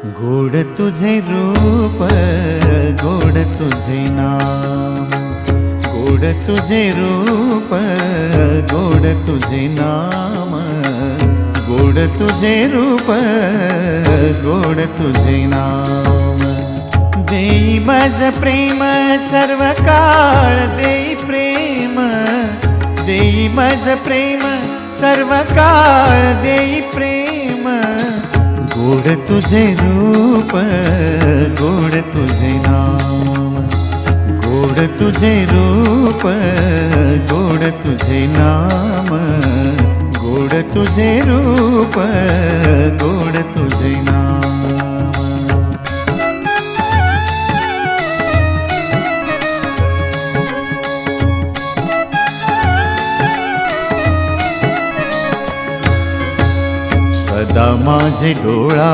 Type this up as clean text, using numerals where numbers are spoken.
गोड तुझे रूप, गोड तुझे नाम, गोड तुझे रूप, गोड तुझे नाम, गोड तुझे रूप, गोड तुझे नाम। देई माझ प्रेम सर्व काळ, देई प्रेम, देई माझ प्रेम सर्व काळ, देई प्रेम। गोड तुझे रूप, गोड तुझे नाम, गोड तुझे रूप, गोड तुझे नाम, गोड तुझे रूप, गोड तुझे नाम। सदा माझे डोळा